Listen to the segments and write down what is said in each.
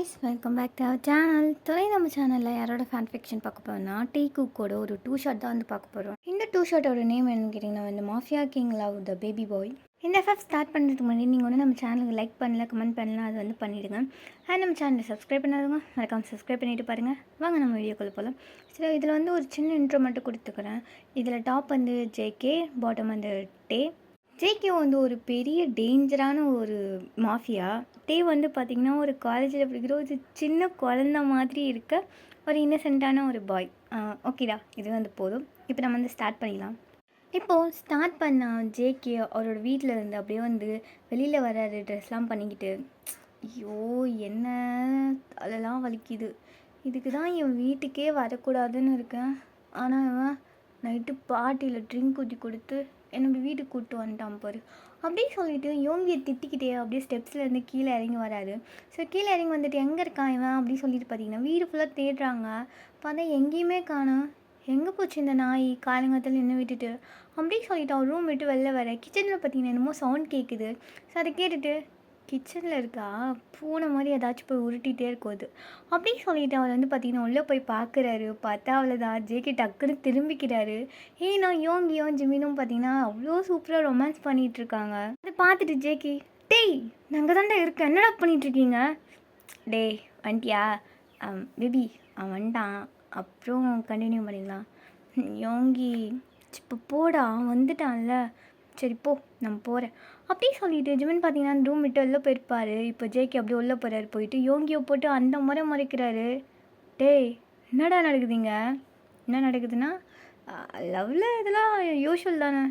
Guys, welcome back to our channel. துணை நம்ம சேனலில் யாரோட ஃபேன் ஃபிக்ஷன் பார்க்க போகிறோம்னா டீ குக்கோட ஒரு 2 ஷாட் தான் வந்து பார்க்க போகிறோம். இந்த 2 ஷாட்டோட நேம் என்னன்னு கேட்டிங்கன்னா வந்து mafia king love the baby boy. இந்த எஃப்எஃப் ஸ்டார்ட் பண்ணுறதுக்கு முன்னாடி நீங்கள் வந்து நம்ம சேனலுக்கு லைக் பண்ணல, கமெண்ட் பண்ணலாம், அது வந்து பண்ணிவிடுங்க. அண்ட் நம்ம சேனலை சப்ஸ்கிரைப் பண்ணாதவங்க மறக்காமல் சப்ஸ்கிரைப் பண்ணிவிட்டு பாருங்கள். வாங்க நம்ம வீடியோக்குள்ளே போகலாம். சரி, இதில் வந்து ஒரு சின்ன இன்ட்ரோ மட்டும் கொடுத்துக்கிறேன். இதில் டாப் வந்து ஜேகே, பாட்டம் வந்து டே. ஜேகே வந்து ஒரு பெரிய டேஞ்சரான ஒரு மாஃபியா. டே வந்து பார்த்திங்கன்னா ஒரு காலேஜில் படிக்கிற ஒரு சின்ன குழந்த மாதிரி இருக்க ஒரு இன்னசென்ட்டான ஒரு பாய். ஓகேடா, இது வந்து போதும். இப்போ நம்ம வந்து ஸ்டார்ட் பண்ணிடலாம். இப்போது ஸ்டார்ட் பண்ண ஜேகே அவரோட வீட்டில் இருந்து அப்படியே வந்து வெளியில் வராரு, ட்ரெஸ்லாம் பண்ணிக்கிட்டு. ஐயோ, என்ன அதெல்லாம் வலிக்குது. இதுக்கு தான் என் வீட்டுக்கே வரக்கூடாதுன்னு இருக்கேன். ஆனால் அவன் நைட்டு பார்ட்டியில் ட்ரிங்க் ஊற்றி கொடுத்து என்னோட வீட்டுக்கு கூப்பிட்டு வந்துட்டான் பாரு. அப்படியே சொல்லிவிட்டு யோங்கியை திட்டிக்கிட்டே அப்படியே ஸ்டெப்ஸ்லேருந்து கீழே இறங்கி வராரு. ஸோ கீழே இறங்கி வந்துட்டு எங்கே இருக்கான் இவன் அப்படின்னு சொல்லிட்டு பார்த்தீங்கன்னா வீடு ஃபுல்லாக தேடுறாங்க. பார்த்தா எங்கேயுமே காணோம். எங்கே போச்சு இந்த நாய் காலங்கத்தில் நின்று விட்டுட்டு அப்படின்னு சொல்லிட்டு அவர் ரூம் விட்டு வெளில வர கிச்சனில் பார்த்தீங்கன்னா என்னமோ சவுண்ட் கேட்குது. ஸோ அதை கேட்டுட்டு கிச்சனில் இருக்கா பூனை மாதிரி ஏதாச்சும் போய் உருட்டிகிட்டே இருக்கும் அது அப்படின்னு சொல்லிட்டு அவர் வந்து பார்த்திங்கன்னா உள்ளே போய் பார்க்குறாரு. பார்த்தா அவ்வளோதான், ஜேகே டக்குன்னு திரும்பிக்கிறாரு. நான் யோங்கியும் ஜிமினும் பார்த்தீங்கன்னா அவ்வளோ சூப்பராக ரொமான்ஸ் பண்ணிகிட்ருக்காங்க. அதை பார்த்துட்டு ஜேகே, டேய் நாங்கள் தாண்டா இருக்கேன், என்னடா பண்ணிகிட்ருக்கீங்க? டேய் வந்துட்டியா? பேபி அவன் வந்துட்டான், அப்புறம் கண்டினியூ பண்ணிடலாம். யோங்கி இப்போ போடா, வந்துட்டான்ல, சரி போ நம்ம போகிறேன் அப்படியே சொல்லிட்டு ஜிமின் பார்த்தீங்கன்னா அந்த ரூம் விட்டு உள்ளே போயிருப்பார். இப்போ ஜேகே அப்படியே உள்ளே போகிறாரு. போயிட்டு யோங்கியை போட்டு அந்த முறை முறைக்கிறாரு. டேய் என்னடா நடக்குதுங்க? என்ன நடக்குதுன்னா லவ்வில் இதெல்லாம் யூஷுவல் தானே.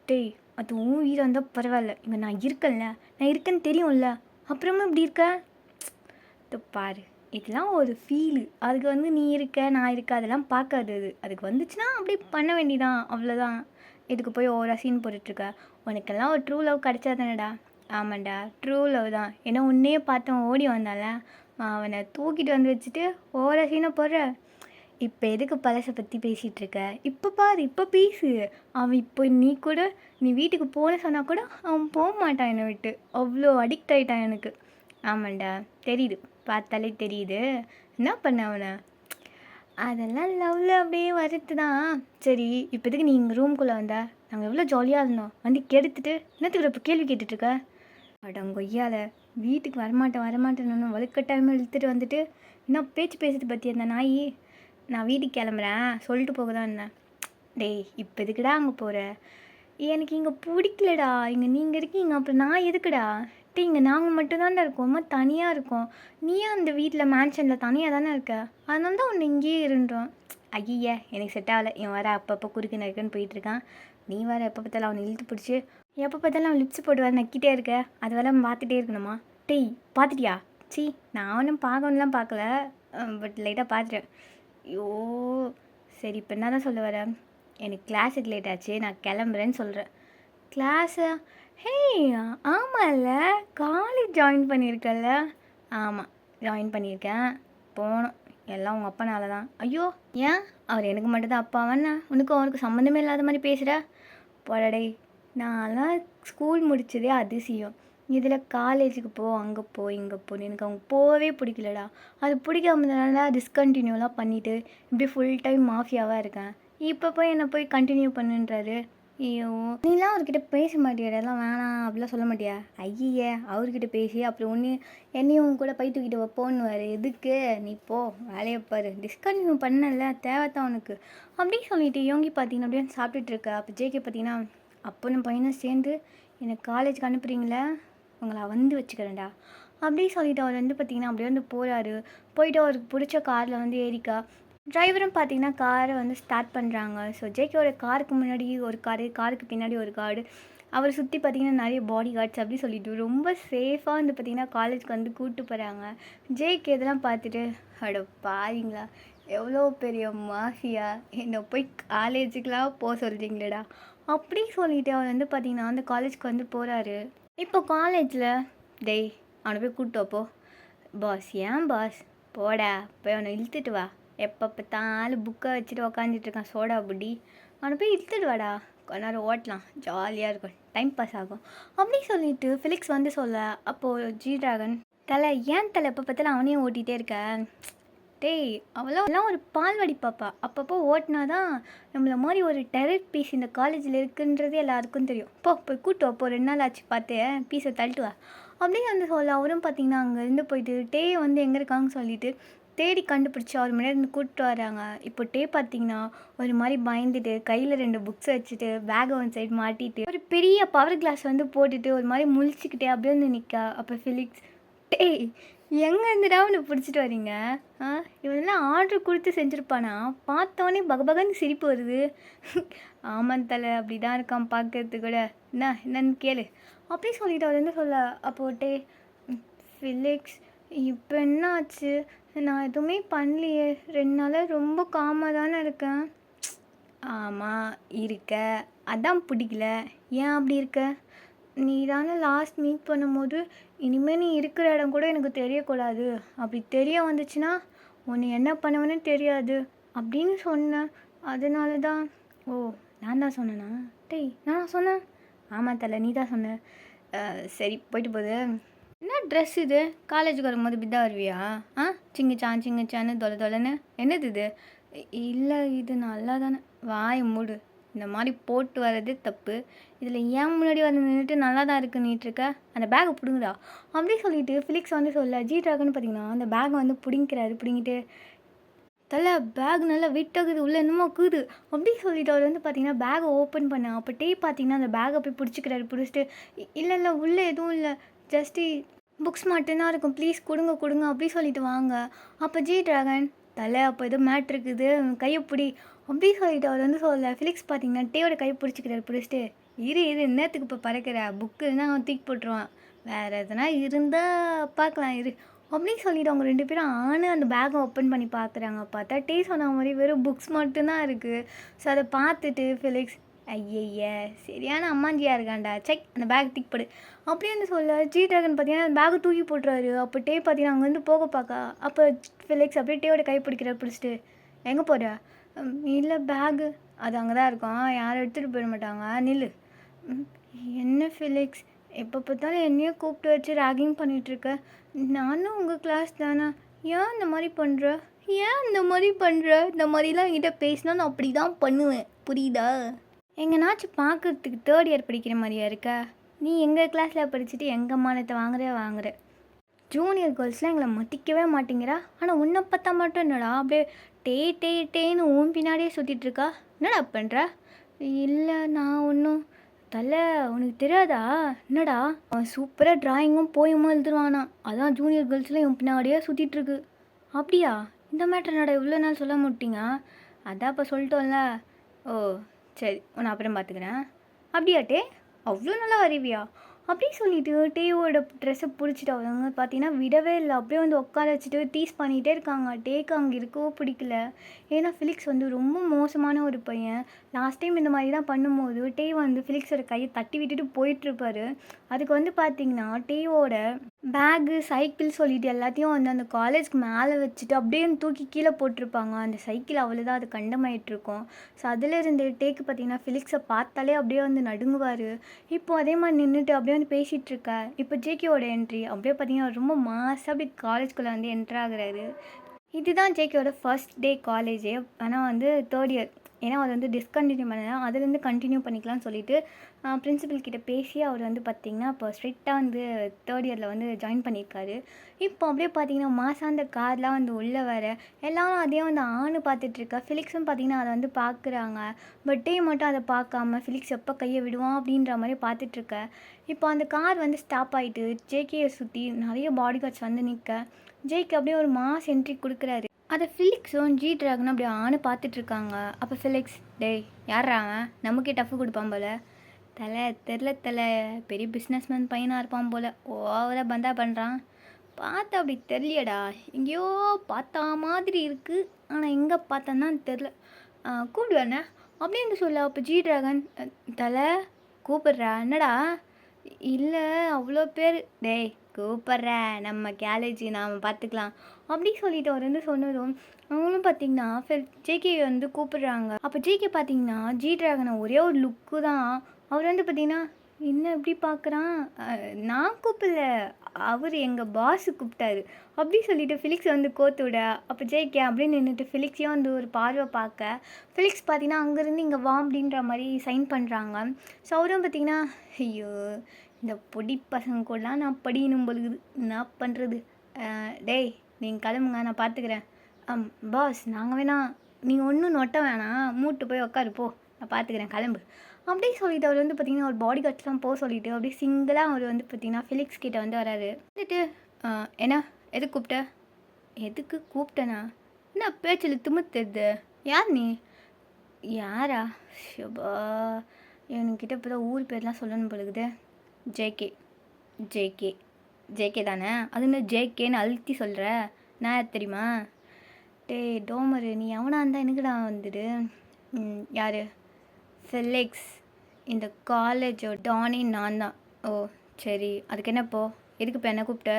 டேய் அது உன் வீடு வந்தால் பரவாயில்ல, இங்கே நான் இருக்கேன்ல, நான் இருக்கேன்னு தெரியும்ல, அப்புறமா இப்படி இருக்க பாரு. இதெல்லாம் ஒரு ஃபீலு. அதுக்கு வந்து நீ இருக்க நான் இருக்க அதெல்லாம் பார்க்காது. அதுக்கு வந்துச்சுன்னா அப்படி பண்ண வேண்டியதான், அவ்வளோதான். இதுக்கு போய் ஓவராக சீன் போட்டுட்ருக்க. உனக்கெல்லாம் ஒரு ட்ரூ லவ் கிடச்சா தானடா? ஆமாண்டா, ட்ரூ லவ் தான். ஏன்னா உன்னையே பார்த்தவன் ஓடி வந்தால, அவனை தூக்கிட்டு வந்து வச்சுட்டு ஓவராக சீனை போடுற. இப்போ எதுக்கு பழசை பற்றி பேசிகிட்டு இருக்க? இப்போ பாரு, இப்போ பேசு. அவன் இப்போ நீ வீட்டுக்கு போன சொன்னால் கூட அவன் போக மாட்டான் என்னை விட்டு. அவ்வளோ அடிக்ட் ஆகிட்டான் எனக்கு. ஆமாண்டா தெரியுது, பார்த்தாலே தெரியுது. என்ன பண்ண அவனை? அதெல்லாம் லவ்வில் அப்படியே வருது தான். சரி, இப்போதுக்கு நீ எங்கள் ரூம்குள்ளே வந்தா நாங்கள் எவ்வளோ ஜாலியாக இருந்தோம், வந்து கெடுத்துட்டு என்னத்துக்கு இப்போ கேள்வி கேட்டுட்ருக்க? அடங்கொய்யால் வீட்டுக்கு வரமாட்டேன்னு வலுக்கட்டாயமாக இழுத்துட்டு வந்துட்டு என்ன பேச்சு பேசுறது பற்றி அந்த நாய். நான் வீட்டுக்கு கிளம்புறேன் சொல்லிட்டு போக தான் இருந்தேன். டேய் இப்போ எதுக்குடா அங்கே போகிற? எனக்கு இங்கே பிடிக்கலடா, இங்கே நீங்கள் இருக்கீங்க, அப்புறம் நான் எதுக்குடா? இங்கே நாங்கள் மட்டும்தான்டா இருக்கோம், அம்மா தனியாக இருக்கோம். நீயும் அந்த வீட்டில் மேன்ஷனில் தனியாக தானே இருக்க, அதனால தான் ஒன்று இங்கேயே இருன்றோம். ஐய எனக்கு செட் ஆகலை. இவன் வர அப்பப்போ குறுக்கு நறுக்குன்னு போயிட்டுருக்கான். நீ வர எப்போ பார்த்தாலும் அவனை இழுத்து பிடிச்சி எப்போ பார்த்தாலும் அவன் லிப்ஸ் போட்டு வர நக்கிட்டே இருக்க. அது வர பார்த்துட்டே இருக்கணுமா? டேய் பார்த்துட்டியா? சி நான் அவனும் பார்க்கணும்லாம் பார்க்கல, பட் லைட்டாக பார்த்துட்டேன். ஐயோ சரி, இப்போ என்ன தான் சொல்ல வரேன்? எனக்கு கிளாஸுக்கு லேட் ஆச்சு, நான் கிளம்புறேன்னு சொல்கிறேன். கிளாஸா? ஆமாம்ல, காலேஜ் ஜாயின் பண்ணியிருக்கல? ஆமாம் ஜாயின் பண்ணியிருக்கேன், போகணும். எல்லாம் உங்கள் அப்பனால தான். ஐயோ ஏன்? அவர் எனக்கு மட்டும்தான் அப்பாவாண்ணா? உனக்கும் அவருக்கு சம்மந்தமே இல்லாத மாதிரி பேசுகிற? போடடே, நான்லாம் ஸ்கூல் முடித்ததே அதிசயம். இதில் காலேஜுக்கு போ, அங்கே போ, இங்கே போன்னு எனக்கு அவங்க போகவே பிடிக்கலடா. அது பிடிக்காமதுனால டிஸ்கண்டினியூலாம் பண்ணிவிட்டு இப்படி ஃபுல் டைம் மாஃபியாவாக இருக்கேன். இப்போ போய் என்னை போய் கண்டினியூ பண்ணுன்றாரு. ஐயோ, நீலாம் அவர்கிட்ட பேச மாட்டியா? எல்லாம் வேணாம் அப்படிலாம் சொல்ல மாட்டியா? ஐயே, அவர்கிட்ட பேசி அப்புறம் என்னையும் கூட பை தூக்கிட்டு வைப்போன்னுவார். எதுக்கு? நீ போ வேலையை பாரு, டிஸ்கண்டினியூ பண்ணல, தேவைத்தான் உனக்கு அப்படின்னு சொல்லிட்டு யோங்கி பார்த்தீங்கன்னா அப்படியே சாப்பிட்டுட்டு இருக்க. அப்போ ஜேகே பார்த்தீங்கன்னா அப்போ பையனும் சேர்ந்து எனக்கு காலேஜுக்கு அனுப்புகிறீங்களே, உங்களை வந்து வச்சுக்கிறேன்டா அப்படின்னு சொல்லிட்டு அவர் வந்து பார்த்திங்கன்னா அப்படியே வந்து போகிறாரு. போயிட்டு அவருக்கு பிடிச்ச காரில் வந்து ஏறிக்கா. டிரைவரும் பார்த்தீங்கன்னா காரை வந்து ஸ்டார்ட் பண்ணுறாங்க. ஸோ ஜேகேவோட காருக்கு முன்னாடி ஒரு காருக்கு பின்னாடி ஒரு கார்டு, அவரை சுற்றி பார்த்திங்கன்னா நிறைய பாடி கார்ட்ஸ் அப்படி சொல்லிட்டு ரொம்ப சேஃபாக வந்து பார்த்திங்கன்னா காலேஜுக்கு வந்து கூப்பிட்டு போகிறாங்க. ஜேகே இதெல்லாம் பார்த்துட்டு அட பாருங்களா, எவ்வளோ பெரிய மாஃபியா, என்னை போய் காலேஜுக்கெலாம் போக சொல்கிறீங்களேடா அப்படி சொல்லிவிட்டு அவர் வந்து பார்த்திங்கன்னா அந்த காலேஜுக்கு வந்து போகிறாரு. இப்போ காலேஜில் டேய் அவனை போய் கூப்பிட்டு வைப்போ. பாஸ் ஏன் பாஸ்? போடா போய் அவனை இழுத்துட்டு வா. எப்போ பார்த்தாலும் புக்கை வச்சுட்டு உக்காந்துட்டுருக்கான் சோடா புட்டி. அவனை போய் இழுத்துட்டு வாடா, கொஞ்ச நேரம் ஓட்டலாம், ஜாலியாக இருக்கும், டைம் பாஸ் ஆகும் அப்படி சொல்லிட்டு ஃபிலிக்ஸ் வந்து சொல்ல. அப்போது ஜி டிராகன் தலை ஏன் தலை எப்போ பார்த்தாலும் அவனையும் ஓட்டிகிட்டே இருக்க? டேய் அவளாம் ஒரு பால்வாடி பாப்பா. அப்பப்போ ஓட்டினா தான் நம்மள மாதிரி ஒரு டெரர் பீஸ் இந்த காலேஜில் இருக்குன்றதே எல்லாருக்கும் தெரியும். போய் கூட்டு வா, 2 நாள் ஆச்சு பார்த்து பீஸை தள்ளிட்டு வா அப்படின்னு வந்து சொல்ல. அவரும் பார்த்தீங்கன்னா அங்கேருந்து போயிட்டு டே வந்து எங்கே இருக்காங்கன்னு சொல்லிட்டு தேடி கண்டுபிடிச்சி அவர் முன்னாடி இருந்து கூப்பிட்டு வராங்க. இப்போ டே பார்த்தீங்கன்னா ஒரு மாதிரி பயந்துட்டு கையில் 2 புக்ஸ் வச்சுட்டு பேகை ஒன் சைடு மாட்டிட்டு ஒரு பெரிய பவர் கிளாஸ் வந்து போட்டுட்டு ஒரு மாதிரி முழிச்சிக்கிட்டே அப்படியே வந்து நிற்கா. அப்போ ஃபிலிக்ஸ், டேய் எங்கேருந்துடா அவனை பிடிச்சிட்டு வரீங்க? இவனெல்லாம் ஆர்டர் கொடுத்து செஞ்சுருப்பானா? பார்த்தோன்னே பகபகன்னு சிரிப்பு வருது. ஆமாம் தலை, அப்படி தான் இருக்கான் பார்க்கறது கூட. என்னன்னு கேளு அப்படி சொல்லிட்டு அவர் வந்து சொல்ல. அப்போட்டே ஃபிலிக்ஸ், இப்போ என்ன ஆச்சு? நான் எதுவுமே பண்ணலையே, 2 நாளாக ரொம்ப காமாக தானே இருக்கேன். ஆமாம் இருக்க, அதான் பிடிக்கல. ஏன் அப்படி இருக்க? நீ தானே லாஸ்ட் மீட் பண்ணும்போது இனிமேல் நீ இருக்கிற இடம் கூட எனக்கு தெரியக்கூடாது, அப்படி தெரிய வந்துச்சுன்னா உன்னை என்ன பண்ணுவேன்னு தெரியாது அப்படின்னு சொன்னேன். அதனால தான். ஓ, நான் தான் சொன்னேனா? டேய் நான் சொன்னேன்? ஆமாம் தலை, நீ தான் சொன்ன. சரி போயிட்டு போகுது. என்ன ட்ரெஸ் இது? காலேஜுக்கு வரும்போது இப்படி தான் வருவியா? சிங்கிச்சான்னு தொலைன்னு என்னது இது? இல்லை இது நல்லா தானே. வாய் மூடு, இந்த மாதிரி போட்டு வர்றது தப்பு. இதில் ஏன் முன்னாடி வந்து நின்றுட்டு நல்லா தான் இருக்குன்னுட்டுருக்க? அந்த பேக்கை பிடுங்குடா அப்படி சொல்லிட்டு ஃபிலிக்ஸ் வந்து சொல்ல. ஜி ட்ராகன் பார்த்தீங்கன்னா அந்த பேக்கை வந்து பிடிங்கிட்டு தலை பேக் நல்லா வெயிட்டாகுது, உள்ளே என்னமோ கூது அப்படி சொல்லிட்டு அவர் வந்து பார்த்தீங்கன்னா பேக்கை ஓப்பன் பண்ண. அப்போ டே பார்த்தீங்கன்னா அந்த பேக்கை போய் பிடிச்சிட்டு இல்லை உள்ளே எதுவும் இல்லை, ஜஸ்ட்டு புக்ஸ் மட்டும்தான் இருக்கும், ப்ளீஸ் கொடுங்க அப்படி சொல்லிட்டு வாங்க. அப்போ ஜி ட்ராகன், தலை அப்போ எதுவும் மேட்ரு இருக்குது, கையை பிடி அப்படி சொல்லிட்டு அவர் வந்து சொல்ல. ஃபிலிக்ஸ் பார்த்தீங்கன்னா டேயோட கையை பிடிச்சிட்டு இரு என்னத்துக்கு இப்போ பறக்கிற, புக்கு இருந்தால் அவன் தூக்கி போட்டுருவான், வேறு எதனா இருந்தால் பார்க்கலாம் இரு அப்படின்னு சொல்லிவிட்டு அவங்க 2 பேரும் அந்த பேக்கை ஓப்பன் பண்ணி பார்க்குறாங்க. பார்த்தா டே சொன்ன மாதிரி வெறும் புக்ஸ் மட்டும்தான் இருக்குது. ஸோ அதை பார்த்துட்டு ஃபிலிக்ஸ், ஐயய்ய சரியான அம்மாஞ்சியாக இருக்காண்டா, செக் அந்த பேக் டிக் போடு அப்படின்னு சொல்ல. ஜி ட்ராகன் பார்த்தீங்கன்னா அந்த பேக்கை தூக்கி போட்டுறாரு. அப்போ டே பார்த்தீங்கன்னா அங்கே வந்து போக பார்க்க. அப்போ ஃபிலிக்ஸ் அப்படியே டேயோட கை பிடிச்சிட்டு எங்கே போகிற? இல்லை பேகு அது அங்கே தான் இருக்கும், யாரும் எடுத்துகிட்டு போயிட மாட்டாங்க, நில்லு. என்ன ஃபிலிக்ஸ் எப்போ பார்த்தாலும் என்னையும் கூப்பிட்டு வச்சு ராகிங் பண்ணிகிட்ருக்க? நானும் உங்கள் கிளாஸ் தானே, ஏன் இந்த மாதிரி பண்ணுற? இந்த மாதிரிலாம் என்கிட்ட பேசினா நான் அப்படி தான் பண்ணுவேன், புரியுதா? எங்கேனாச்சும் பார்க்குறதுக்கு 3rd இயர் படிக்கிற மாதிரியா இருக்க? நீ எங்கள் கிளாஸில் படிச்சுட்டு எங்கள் மானத்தை வாங்குற ஜூனியர் கேர்ள்ஸ்லாம் எங்களை மதிக்கவே மாட்டேங்கிறா. ஆனால் உன்னை பார்த்தா மட்டும் என்னடா அப்படியே டேன்னு ஊன் பின்னாடியே சுற்றிட்டுருக்கா, என்னடா பண்ணுற? இல்லை நான் ஒன்றும். தலை உனக்கு தெரியாதா? என்னடா அவன் சூப்பராக ட்ராயிங்கும் போயமும் எழுதுருவானா, அதான் ஜூனியர் கேர்ள்ஸ்லாம் இவன் பின்னாடியே சுற்றிட்டுருக்கு. அப்படியா? இந்த மேட்ரு என்னடா இவ்வளோ நாள் சொல்ல மாட்டீங்க? அதான் இப்போ சொல்லிட்டோம்ல. ஓ சரி, உன்னை அப்புறம் பார்த்துக்கிறேன். அப்படியாட்டே அவ்வளோ நல்லா வரைவியா அப்படி சொல்லிட்டு டேயோட ட்ரெஸ்ஸை பிடிச்சிட்டு அவங்க பார்த்தீங்கன்னா விடவே இல்லை, அப்படியே வந்து உட்கார வச்சுட்டு டீஸ் பண்ணிகிட்டே இருக்காங்க. டேக்கு அங்கே இருக்கவோ பிடிக்கல. ஏன்னா ஃபிலிக்ஸ் வந்து ரொம்ப மோசமான ஒரு பையன். லாஸ்ட் டைம் இந்த மாதிரி தான் பண்ணும்போது டே வந்து ஃபிலிக்ஸோட கையை தட்டி விட்டுட்டு போயிட்டுருப்பாரு. அதுக்கு வந்து பார்த்திங்கன்னா டேவோட பேகு சைக்கிள் சொல்லிட்டு எல்லாத்தையும் வந்து அந்த காலேஜ்க்கு மேலே வச்சுட்டு அப்படியே தூக்கி கீழே போட்டிருப்பாங்க. அந்த சைக்கிள் அவ்வளோதான், அது கண்டமாயிட்டிருக்கும். ஸோ அதிலிருந்து டேக்கு பார்த்திங்கன்னா ஃபிலிக்ஸை பார்த்தாலே அப்படியே வந்து நடுங்குவார். இப்போது அதே மாதிரி நின்றுட்டு அப்படியே வந்து பேசிகிட்டு இருக்க. இப்போ ஜேகேவோட என்ட்ரி அப்படியே பார்த்தீங்கன்னா ரொம்ப மாசாக அப்படி காலேஜ்குள்ளே வந்து என்ட்ரு ஆகுறாரு. இதுதான் ஜேகேவோட ஃபர்ஸ்ட் டே காலேஜே. ஆனால் வந்து 3rd இயர், ஏன்னா அது வந்து டிஸ்கண்டினியூ பண்ணலாம், அதுலேருந்து கண்டினியூ பண்ணிக்கலாம்னு சொல்லிட்டு பிரின்சிபல் கிட்ட பேசி அவர் வந்து பார்த்திங்கன்னா இப்போ ஸ்ட்ரிக்டாக வந்து 3rd இயரில் வந்து ஜாயின் பண்ணியிருக்காரு. இப்போ அப்படியே பார்த்திங்கன்னா மாதம் அந்த கார்லாம் வந்து உள்ளே வர எல்லாரும் அதே வந்து பார்த்துட்ருக்கா. ஃபிலிக்ஸும் பார்த்திங்கன்னா அதை வந்து பார்க்குறாங்க. பட் டே மட்டும் அதை பார்க்காம ஃபிலிக்ஸ் எப்போ கையை விடுவான் அப்படின்ற மாதிரி பார்த்துட்ருக்க. இப்போ அந்த கார் வந்து ஸ்டாப் ஆகிட்டு ஜேகேயை சுற்றி நிறைய பாடி கார்ட்ஸ் வந்து நிற்க. ஜேகே அப்படியே ஒரு மாஸ் என்ட்ரி கொடுக்குறாரு. அதை ஃபிலிக்ஸும் ஜி ட்ராகனும் அப்படியே பார்த்துட்ருக்காங்க. அப்போ ஃபிலிக்ஸ், டேய் யாரா அவன், நமக்கே டஃப் கொடுப்பான் போல். தெரில பெரிய பிஸ்னஸ்மேன் பையனாக இருப்பான் போல், ஓவராக பந்தா பண்ணுறான். பார்த்தா அப்படி தெரியலடா, எங்கேயோ பார்த்தா மாதிரி இருக்குது, ஆனால் எங்கே பார்த்தேன்னா தெரில, கூப்பிடுவேண்ணே அப்படின்னு சொல்ல. அப்போ ஜி ட்ராகன், கூப்பிட்றா என்னடா? இல்லை அவ்வளோ பேர். டேய் கூப்பிட்றேன், நம்ம காலேஜி நாம் பார்த்துக்கலாம் அப்படி சொல்லிட்டு அவர் வந்து சொன்னதும் அவங்களும் பார்த்திங்கன்னா ஜேகே வந்து கூப்பிடுறாங்க. அப்போ ஜேகே பார்த்திங்கன்னா ஜி ட்ராகனை ஒரே ஒரு லுக்கு தான். அவர் வந்து பார்த்திங்கன்னா என்ன எப்படி பார்க்குறான், நான் கூப்பிடல, அவர் எங்கள் பாஸ் கூப்பிட்டாரு. அப்படி சொல்லிட்டு ஃபிலிக்ஸ் வந்து கோத்து விட, அப்போ ஜேகே அப்படின்னு நின்றுட்டு ஃபிலிக்ஸையும் வந்து ஒரு பார்வை பார்க்க, ஃபிலிக்ஸ் பார்த்தீங்கன்னா அங்கேருந்து இங்கே வா அப்படின்ற மாதிரி சைன் பண்ணுறாங்க. ஸோ அவரும் பார்த்தீங்கன்னா, ஐயோ இந்த பொடி பசங்க கூடலாம் நான் படிக்கணும் பொழுது என்ன பண்ணுறது, டேய் நீங்கள் கிளம்புங்க நான் பார்த்துக்கிறேன். பாஸ் நாங்கள் வேணா, நீங்கள் ஒன்றும் நொட்ட வேணாம், மூட்டு போய் உட்காரு போ, நான் பார்த்துக்கிறேன் கிளம்பு அப்படியே சொல்லிட்டு அவர் வந்து பார்த்திங்கன்னா ஒரு பாடி கார்ட்ஸ்லாம் போக சொல்லிவிட்டு அப்படியே சிங்கிளாக அவர் வந்து பார்த்திங்கன்னா ஃபிலிக்ஸ் கிட்டே வந்து வராரு. வந்துட்டு என்ன எதுக்கு கூப்பிட்ட, எதுக்கு கூப்பிட்டேனா, என்ன பேச்சில் திமுத்துது, யார் நீ, யாரா, ஷபா என்கிட்ட இப்போ தான் ஊர் பேர்லாம் சொல்லணும் பொழுது. ஜேகே ஜேகே ஜேகே தானே, அது என்ன ஜேகேன்னு அழுத்தி சொல்கிற, நான் யார் தெரியுமா, டே டோமரு நீ எவனா இருந்தால் எனக்குடா வந்துடு, யார், ஃபிலிக்ஸ் இந்த காலேஜோ டானி நான் தான். ஓ சரி அதுக்கு என்னப்போ, எதுக்கு இப்போ என்ன கூப்பிட்ட,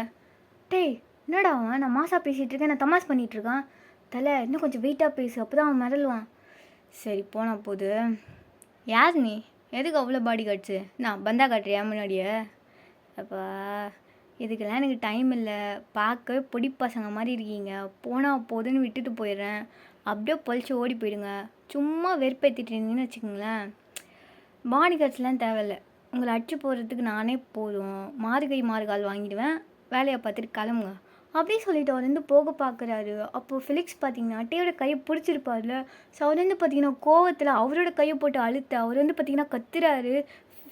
டேய் என்னடா அவன், நான் மாசா பேசிகிட்டு இருக்கேன், நான் தமாஸ் பண்ணிகிட்ருக்கான், தலை இன்னும் கொஞ்சம் வெயிட்டாக பேசு அப்போ தான் அவன் மிரளுவான். சரி போனா போது, யார் நீ, எதுக்கு அவ்வளோ பாடி கார்ட்ஸு, நான் பந்தா காட்டுறியா முன்னாடியே, அப்பா இதுக்கெல்லாம் எனக்கு டைம் இல்லை, பார்க்கவே பொடி பசங்க மாதிரி இருக்கீங்க, போனால் போதுன்னு விட்டுட்டு போயிடுறேன், அப்படியே பொழிச்சு ஓடி போயிடுங்க, சும்மா வெறுப்பேற்றிட்டீங்கன்னு வச்சுக்கோங்களேன், பாடி கார்ட்ஸ்லாம் தேவையில்லை, உங்களை அடிச்சு போடுறதுக்கு நானே போதும், மாறுகை மாறுகால் வாங்கிடுவேன், வேலையை பார்த்துட்டு கிளம்புங்க அப்படியே சொல்லிட்டு அவர் வந்து போக பார்க்குறாரு. அப்போது ஃபிலிக்ஸ் பார்த்தீங்கன்னா டேயோட கையை பிடிச்சிருப்பார்ல, ஸோ அவர் வந்து பார்த்தீங்கன்னா கோவத்தில் அவரோட கையை போட்டு அழுத்த அவர் வந்து பார்த்தீங்கன்னா கத்துறாரு.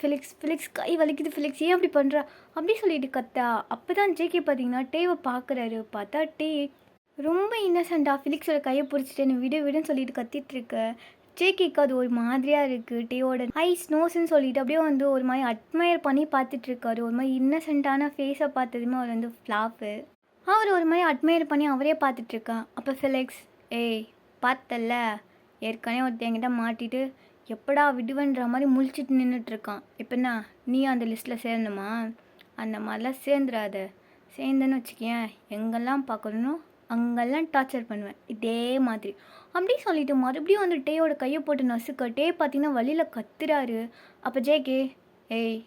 ஃபிலிக்ஸ் ஃபிலிக்ஸ் கை வலிக்குது, ஃபிலிக்ஸ் ஏன் அப்படி பண்ணுறா அப்படி சொல்லிட்டு கத்தா. அப்போ தான் ஜேகே பார்த்தீங்கன்னா டேவை பார்க்குறாரு. பார்த்தா டே ரொம்ப இன்னசென்ட்டாக ஃபிலிக்ஸோட கையை பிடிச்சிட்டு என்னை விடு விடுன்னு சொல்லிட்டு கத்திட்டுருக்கு. ஜேகேக்கு அது ஒரு மாதிரியாக இருக்குது. டேயோட ஐஸ் நோஸ்ன்னு சொல்லிட்டு அப்படியே வந்து ஒரு மாதிரி அட்மையர் பண்ணி பார்த்துட்ருக்காரு. ஒரு மாதிரி இன்னசென்ட்டான ஃபேஸை பார்த்ததுமே அவர் வந்து ஃப்ளாப்பு. அவர் ஒரு மாதிரி அட்மையர் பண்ணி அவரே பார்த்துட்ருக்கான். அப்போ ஃபிலிக்ஸ், ஏய் பார்த்தல்ல ஏற்கனவே ஒருத்தர் என்கிட்ட மாட்டிட்டு எப்படா விடுவன்ற மாதிரி முழிச்சிட்டு நின்றுட்டுருக்கான், இப்போ என்ன நீ அந்த லிஸ்ட்டில் சேரணுமா, அந்த மாதிரிலாம் சேர்ந்துடாத, சேர்ந்தேன்னு வச்சுக்கேன் எங்கெல்லாம் பார்க்கணும் அங்கெல்லாம் டார்ச்சர் பண்ணுவேன் இதே மாதிரி அப்படி சொல்லிட்டு மறுபடியும் வந்து டேயோட கையை போட்டு நசுக்க டே பார்த்தீங்கன்னா வழியில் கத்துறாரு. அப்போ ஜேகே, ஏய்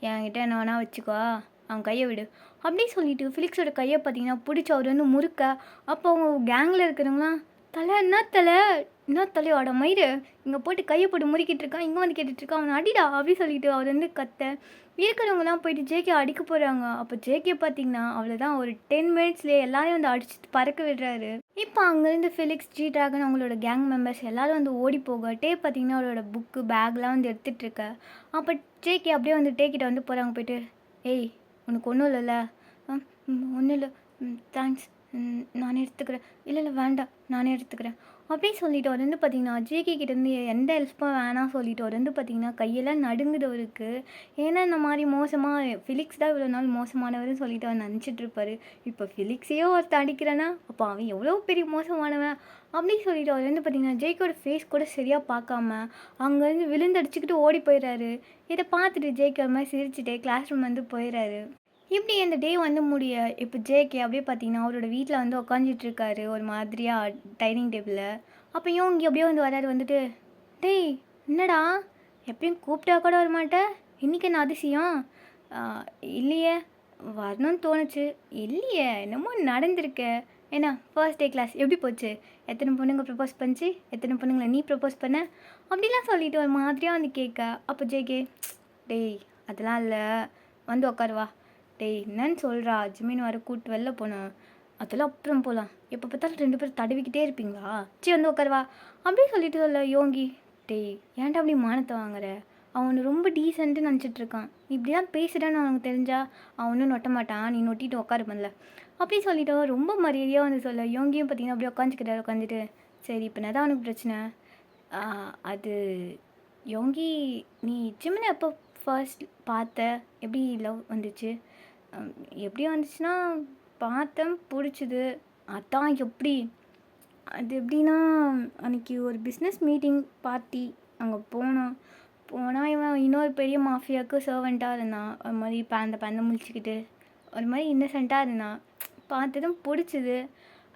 என்கிட்ட என்ன வேணா வச்சுக்கோ, அவன் கையை விடு அப்படி சொல்லிட்டு ஃபிலிக்ஸோட கையை பார்த்தீங்கன்னா பிடிச்சி அவர் வந்து முறுக்க. அப்போ அவங்க கேங்கில் இருக்கிறவங்களாம், தலை என்ன தலையோட மயிறு இங்கே போட்டு கையை போட்டு முறுக்கிட்டு இருக்கான், இங்கே வந்து கேட்டுட்ருக்கான், அவனை அடிடா அப்படி சொல்லிட்டு அவர் வந்து கத்த. இருக்கிறவங்கலாம் போயிட்டு ஜேகே அடிக்க போகிறாங்க. அப்போ ஜேகே பார்த்தீங்கன்னா அவ்வளோதான், ஒரு 10 மினிட்ஸ்லேயே எல்லாரையும் வந்து அடிச்சுட்டு பறக்க விடுறாரு. இப்போ அங்கேருந்து ஃபிலிக்ஸ், ஜி ட்ராகன் அவங்களோட கேங் மெம்பர்ஸ் எல்லோரும் வந்து ஓடி போக டே பார்த்தீங்கன்னா அவரோட புக்கு பேக்லாம் வந்து எடுத்துகிட்டு இருக்க. அப்போ ஜேகே அப்படியே வந்து டே கிட்ட வந்து போகிறாங்க. போயிட்டு, ஏய் உனக்கு ஒன்றும் இல்லைல்ல, ஒன்றும் இல்லை, தேங்க்ஸ், நானே எடுத்துக்கிறேன், இல்லை வேண்டாம் நானே எடுத்துக்கிறேன் அப்படின்னு சொல்லிட்டு அவர் வந்து பார்த்திங்கன்னா ஜேகே கிட்டேருந்து எந்த ஹெல்ப்பும் வேணாம் சொல்லிட்டு அவர் வந்து பார்த்திங்கன்னா கையெல்லாம் நடுங்குது அவருக்கு. ஏன்னா இந்த மாதிரி மோசமாக ஃபிலிக்ஸ் தான் இவ்வளோ நாள் மோசமானவர்னு சொல்லிட்டு அவர் நினச்சிட்ருப்பார். இப்போ ஃபிலிக்ஸையோ ஒருத்தர் அடிக்கிறேன்னா அப்போ அவன் எவ்வளோ பெரிய மோசமானவன் அப்படின்னு சொல்லிட்டு அவர் வந்து பார்த்திங்கன்னா ஜேகேயோட ஃபேஸ் கூட சரியாக பார்க்காம அங்கேருந்து விழுந்தடிச்சிக்கிட்டு ஓடி போயிடுறாரு. இதை பார்த்துட்டு ஜேகே ஒரு மாதிரி சிரிச்சுட்டே கிளாஸ் ரூம் வந்து போயிடுறாரு. இப்படி அந்த டே வந்து முடிய இப்போ ஜேகே அப்படியே பார்த்தீங்கன்னா அவரோட வீட்டில் வந்து உட்காந்துட்ருக்காரு ஒரு மாதிரியாக டைனிங் டேபிளில். அப்போ யோங்கி அப்படியே வந்து வராரு. வந்துட்டு, டேய் என்னடா எப்பயும் கூப்பிட்டா கூட வரமாட்டேன், இன்றைக்கி என்ன அதிசயம், இல்லையே வரணும்னு தோணுச்சு, இல்லையே என்னமோ நடந்திருக்க, ஏன்னா ஃபர்ஸ்ட் டே கிளாஸ் எப்படி போச்சு, எத்தனை பொண்ணுங்க ப்ரப்போஸ் பண்ணிச்சு, எத்தனை பொண்ணுங்களை நீ ப்ரப்போஸ் பண்ண அப்படிலாம் சொல்லிட்டு ஒரு மாதிரியாக வந்து கேட்க. அப்போ ஜேகே, டேய் அதெல்லாம் இல்லை, வந்து உட்காருவா, டேய் என்னன்னு சொல்கிறா, ஜிமின் வர கூட்டு வெளில போனோம், அதெல்லாம் அப்புறம் போகலாம், எப்போ பார்த்தாலும் 2 பேரும் தடவிக்கிட்டே இருப்பீங்களா, சரி வந்து உட்காருவா அப்படி சொல்லிட்டு சொல்ல. யோங்கி, டேய் ஏன்டா அப்படி மானத்தை வாங்குற, அவனு ரொம்ப டீசென்ட்டு நினச்சிட்ருக்கான், இப்படி தான் பேசுகிறேன்னு அவனுக்கு தெரிஞ்சா அவன் ஒன்றும் நொட்ட மாட்டான், நீ நொட்டிட்டு உட்காரு பண்ணல அப்படி சொல்லிட்டு ரொம்ப மரியாதையாக வந்து சொல்ல. யோங்கியும் பார்த்தீங்கன்னா அப்படியே உட்காந்துக்கிட்டாரு. உட்காந்துட்டு, சரி இப்போ என்ன தான் அவனுக்கு பிரச்சனை, அது யோங்கி நீ ஜிம்மினை எப்போ ஃபர்ஸ்ட் பார்த்த, எப்படி லவ் வந்துச்சு, எப்படி வந்துச்சுன்னா பார்த்தேன் பிடிச்சிது, அதான் எப்படி, அது எப்படின்னா அன்றைக்கி ஒரு பிஸ்னஸ் மீட்டிங் பார்ட்டி அங்கே போனால் இவன் இன்னொரு பெரிய மாஃபியாவுக்கு சர்வெண்ட்டாக இருந்தான், ஒரு மாதிரி பேந்த முழிச்சிக்கிட்டு ஒரு மாதிரி இன்னசென்ட்டாக இருந்தான், பார்த்ததும் பிடிச்சிது,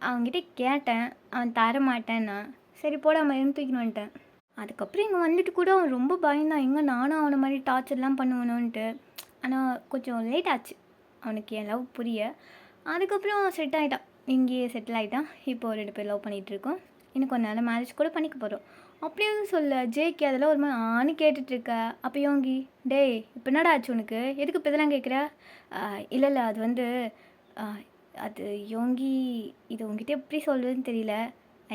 அவங்ககிட்ட கேட்டேன், அவன் தர மாட்டேன்னா சரி போட மாதிரின்னு தூக்கின்னு வந்துட்டேன். அதுக்கப்புறம் இங்கே வந்துட்டு கூட அவன் ரொம்ப பயந்தான், எங்கே நானும் அவனை மாதிரி டார்ச்சர்லாம் பண்ணுவேணுன்ட்டு. ஆனால் கொஞ்சம் லேட் ஆச்சு அவனுக்கு என் லவ் புரிய. அதுக்கப்புறம் செட் ஆகிட்டான், இங்கேயே செட்டில் ஆகிட்டான். இப்போ 2 பேர் லவ் பண்ணிகிட்ருக்கோம். இன்னும் கொஞ்ச நாள் மேரேஜ் கூட பண்ணிக்க போகிறோம். அப்படியே சொல்ல ஜேகே அதெல்லாம் ஒரு மாதிரி ஆணி கேட்டுட்ருக்க. அப்போ யோங்கி, டேய் இப்போ என்னடா ஆச்சு உனக்கு, எதுக்கு இப்போ இதெல்லாம் கேட்குற? இல்லை இல்லை அது வந்து அது யோங்கி, இது உங்ககிட்ட எப்படி சொல்கிறதுன்னு தெரியல.